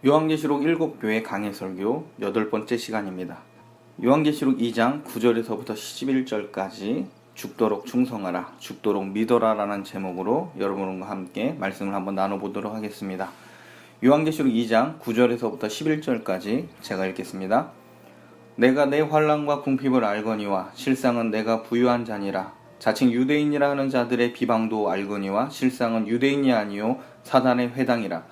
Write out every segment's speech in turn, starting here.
요한계시록 7교회 강해 설교 8번째 시간입니다. 요한계시록 2장 9절에서부터 11절까지 죽도록 충성하라, 죽도록 믿어라 라는 제목으로 여러분과 함께 말씀을 한번 나눠보도록 하겠습니다. 요한계시록 2장 9절에서부터 11절까지 제가 읽겠습니다. 내가 내 환난과 궁핍을 알거니와 실상은 내가 부유한 자니라. 자칭 유대인이라 하는 자들의 비방도 알거니와 실상은 유대인이 아니요 사단의 회당이라.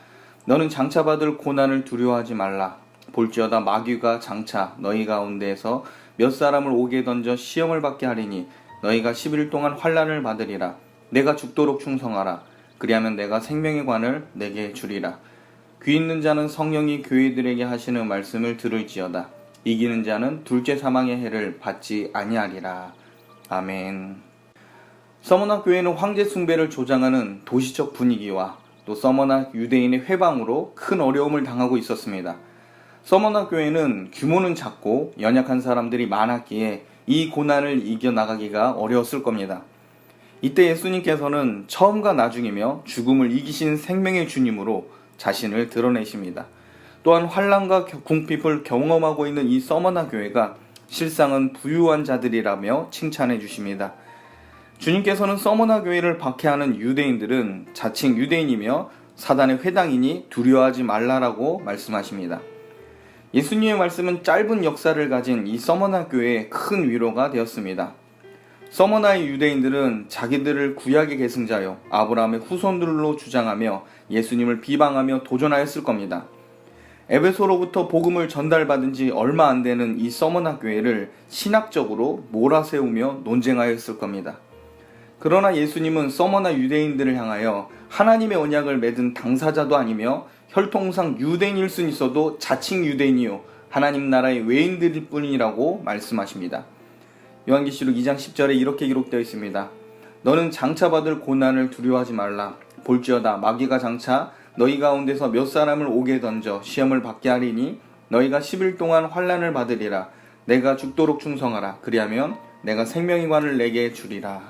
너는 장차 받을 고난을 두려워하지 말라. 볼지어다 마귀가 장차 너희 가운데에서 몇 사람을 옥에 던져 시험을 받게 하리니 너희가 10일 동안 환난을 받으리라. 내가 죽도록 충성하라. 그리하면 내가 생명의 관을 내게 주리라. 귀 있는 자는 성령이 교회들에게 하시는 말씀을 들을지어다. 이기는 자는 둘째 사망의 해를 받지 아니하리라. 아멘. 서머나 교회는 황제 숭배를 조장하는 도시적 분위기와 또 서머나 유대인의 회방으로 큰 어려움을 당하고 있었습니다. 서머나 교회는 규모는 작고 연약한 사람들이 많았기에 이 고난을 이겨나가기가 어려웠을 겁니다. 이때 예수님께서는 처음과 나중이며 죽음을 이기신 생명의 주님으로 자신을 드러내십니다. 또한 환난과 궁핍을 경험하고 있는 이 서머나 교회가 실상은 부유한 자들이라며 칭찬해 주십니다. 주님께서는 서머나 교회를 박해하는 유대인들은 자칭 유대인이며 사단의 회당이니 두려워하지 말라라고 말씀하십니다. 예수님의 말씀은 짧은 역사를 가진 이 서머나 교회에 큰 위로가 되었습니다. 서머나의 유대인들은 자기들을 구약의 계승자요 아브라함의 후손들로 주장하며 예수님을 비방하며 도전하였을 겁니다. 에베소로부터 복음을 전달받은 지 얼마 안 되는 이 서머나 교회를 신학적으로 몰아세우며 논쟁하였을 겁니다. 그러나 예수님은 서머나 유대인들을 향하여 하나님의 언약을 맺은 당사자도 아니며 혈통상 유대인일 순 있어도 자칭 유대인이요 하나님 나라의 외인들일 뿐이라고 말씀하십니다. 요한계시록 2장 10절에 이렇게 기록되어 있습니다. 너는 장차 받을 고난을 두려워하지 말라. 볼지어다 마귀가 장차 너희 가운데서 몇 사람을 옥에 던져 시험을 받게 하리니 너희가 10일 동안 환난을 받으리라. 내가 죽도록 충성하라. 그리하면 내가 생명의 관을 내게 주리라.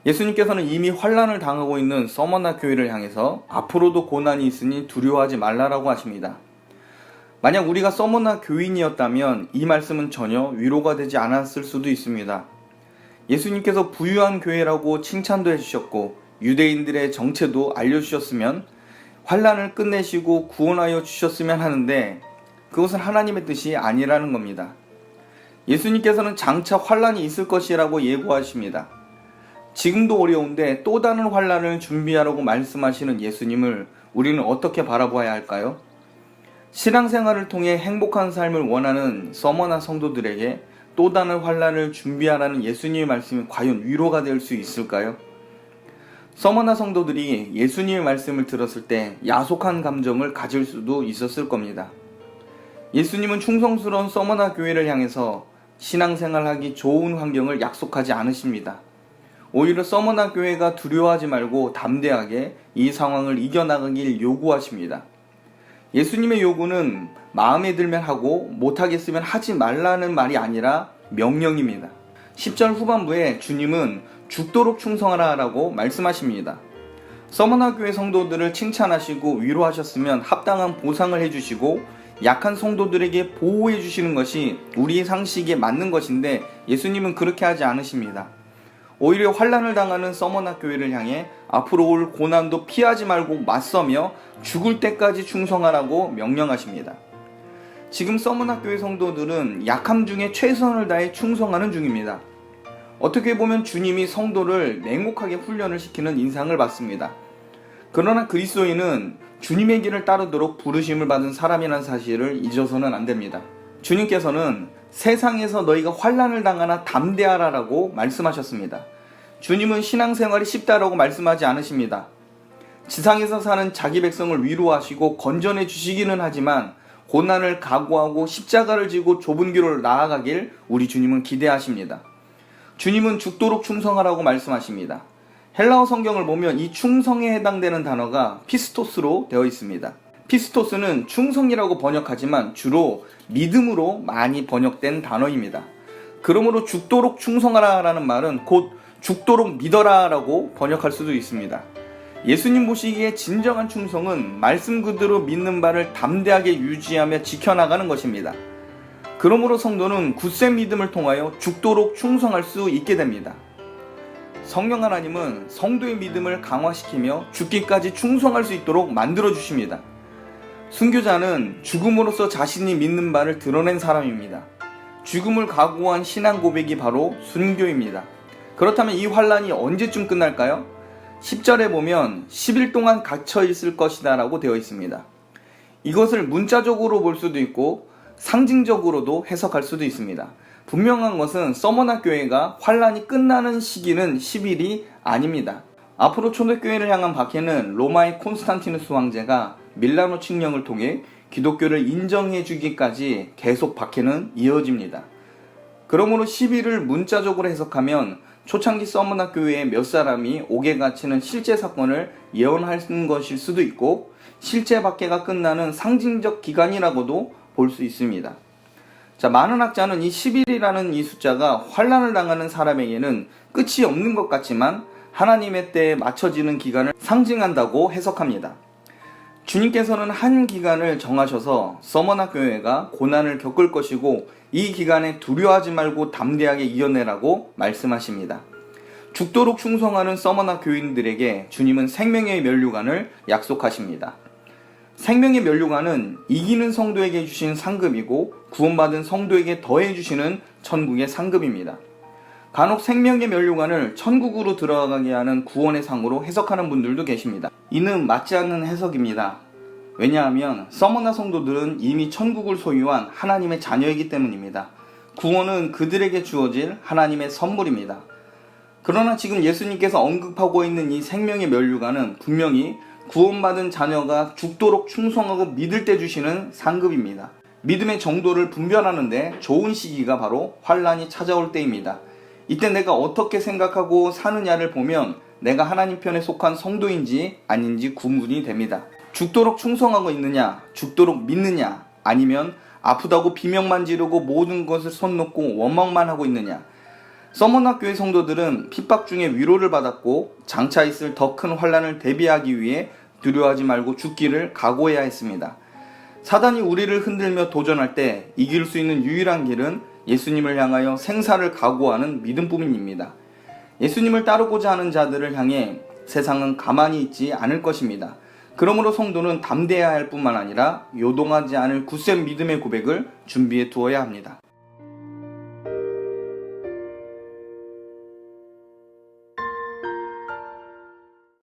예수님께서는 이미 환난을 당하고 있는 서머나 교회를 향해서 앞으로도 고난이 있으니 두려워하지 말라라고 하십니다. 만약 우리가 서머나 교인이었다면 이 말씀은 전혀 위로가 되지 않았을 수도 있습니다. 예수님께서 부유한 교회라고 칭찬도 해주셨고 유대인들의 정체도 알려주셨으면 환난을 끝내시고 구원하여 주셨으면 하는데 그것은 하나님의 뜻이 아니라는 겁니다. 예수님께서는 장차 환난이 있을 것이라고 예고하십니다. 지금도 어려운데 또 다른 환난을 준비하라고 말씀하시는 예수님을 우리는 어떻게 바라보아야 할까요? 신앙생활을 통해 행복한 삶을 원하는 서머나 성도들에게 또 다른 환난을 준비하라는 예수님의 말씀이 과연 위로가 될 수 있을까요? 서머나 성도들이 예수님의 말씀을 들었을 때 야속한 감정을 가질 수도 있었을 겁니다. 예수님은 충성스러운 서머나 교회를 향해서 신앙생활하기 좋은 환경을 약속하지 않으십니다. 오히려 서머나 교회가 두려워하지 말고 담대하게 이 상황을 이겨나가길 요구하십니다. 예수님의 요구는 마음에 들면 하고 못하겠으면 하지 말라는 말이 아니라 명령입니다. 10절 후반부에 주님은 죽도록 충성하라 라고 말씀하십니다. 서머나 교회 성도들을 칭찬하시고 위로하셨으면 합당한 보상을 해주시고 약한 성도들에게 보호해 주시는 것이 우리의 상식에 맞는 것인데 예수님은 그렇게 하지 않으십니다. 오히려 환난을 당하는 서머나 교회를 향해 앞으로 올 고난도 피하지 말고 맞서며 죽을 때까지 충성하라고 명령하십니다. 지금 서머나 교회 성도들은 약함 중에 최선을 다해 충성하는 중입니다. 어떻게 보면 주님이 성도를 냉혹하게 훈련을 시키는 인상을 받습니다. 그러나 그리스도인은 주님의 길을 따르도록 부르심을 받은 사람이라는 사실을 잊어서는 안 됩니다. 주님께서는 세상에서 너희가 환난을 당하나 담대하라라고 말씀하셨습니다. 주님은 신앙생활이 쉽다라고 말씀하지 않으십니다. 지상에서 사는 자기 백성을 위로하시고 건전해 주시기는 하지만 고난을 각오하고 십자가를 지고 좁은 길을 나아가길 우리 주님은 기대하십니다. 주님은 죽도록 충성하라고 말씀하십니다. 헬라어 성경을 보면 이 충성에 해당되는 단어가 피스토스로 되어 있습니다. 피스토스는 충성이라고 번역하지만 주로 믿음으로 많이 번역된 단어입니다. 그러므로 죽도록 충성하라 라는 말은 곧 죽도록 믿어라 라고 번역할 수도 있습니다. 예수님 보시기에 진정한 충성은 말씀 그대로 믿는 바를 담대하게 유지하며 지켜나가는 것입니다. 그러므로 성도는 굳센 믿음을 통하여 죽도록 충성할 수 있게 됩니다. 성령 하나님은 성도의 믿음을 강화시키며 죽기까지 충성할 수 있도록 만들어 주십니다. 순교자는 죽음으로써 자신이 믿는 바를 드러낸 사람입니다. 죽음을 각오한 신앙 고백이 바로 순교입니다. 그렇다면 이 환란이 언제쯤 끝날까요? 10절에 보면 10일 동안 갇혀 있을 것이다 라고 되어 있습니다. 이것을 문자적으로 볼 수도 있고 상징적으로도 해석할 수도 있습니다. 분명한 것은 서머나 교회가 환란이 끝나는 시기는 10일이 아닙니다. 앞으로 초대교회를 향한 박해는 로마의 콘스탄티누스 황제가 밀라노 칙령을 통해 기독교를 인정해 주기까지 계속 박해는 이어집니다. 그러므로 10일을 문자적으로 해석하면 초창기 서머나 교회의 몇 사람이 옥에 갇히는 실제 사건을 예언하는 것일 수도 있고 실제 박해가 끝나는 상징적 기간이라고도 볼 수 있습니다. 자, 많은 학자는 이 10일이라는 이 숫자가 환란을 당하는 사람에게는 끝이 없는 것 같지만 하나님의 때에 맞춰지는 기간을 상징한다고 해석합니다. 주님께서는 한 기간을 정하셔서 서머나 교회가 고난을 겪을 것이고 이 기간에 두려워하지 말고 담대하게 이겨내라고 말씀하십니다. 죽도록 충성하는 서머나 교인들에게 주님은 생명의 면류관을 약속하십니다. 생명의 면류관은 이기는 성도에게 주신 상급이고 구원받은 성도에게 더해 주시는 천국의 상급입니다. 간혹 생명의 면류관을 천국으로 들어가게 하는 구원의 상으로 해석하는 분들도 계십니다. 이는 맞지 않는 해석입니다. 왜냐하면 서머나 성도들은 이미 천국을 소유한 하나님의 자녀이기 때문입니다. 구원은 그들에게 주어질 하나님의 선물입니다. 그러나 지금 예수님께서 언급하고 있는 이 생명의 면류관은 분명히 구원받은 자녀가 죽도록 충성하고 믿을 때 주시는 상급입니다. 믿음의 정도를 분별하는데 좋은 시기가 바로 환란이 찾아올 때입니다. 이때 내가 어떻게 생각하고 사느냐를 보면 내가 하나님 편에 속한 성도인지 아닌지 구분이 됩니다. 죽도록 충성하고 있느냐, 죽도록 믿느냐, 아니면 아프다고 비명만 지르고 모든 것을 손 놓고 원망만 하고 있느냐. 서머나 교회 성도들은 핍박 중에 위로를 받았고 장차 있을 더 큰 환란을 대비하기 위해 두려워하지 말고 죽기를 각오해야 했습니다. 사단이 우리를 흔들며 도전할 때 이길 수 있는 유일한 길은 예수님을 향하여 생사를 각오하는 믿음뿐입니다. 예수님을 따르고자 하는 자들을 향해 세상은 가만히 있지 않을 것입니다. 그러므로 성도는 담대해야 할 뿐만 아니라 요동하지 않을 굳센 믿음의 고백을 준비해 두어야 합니다.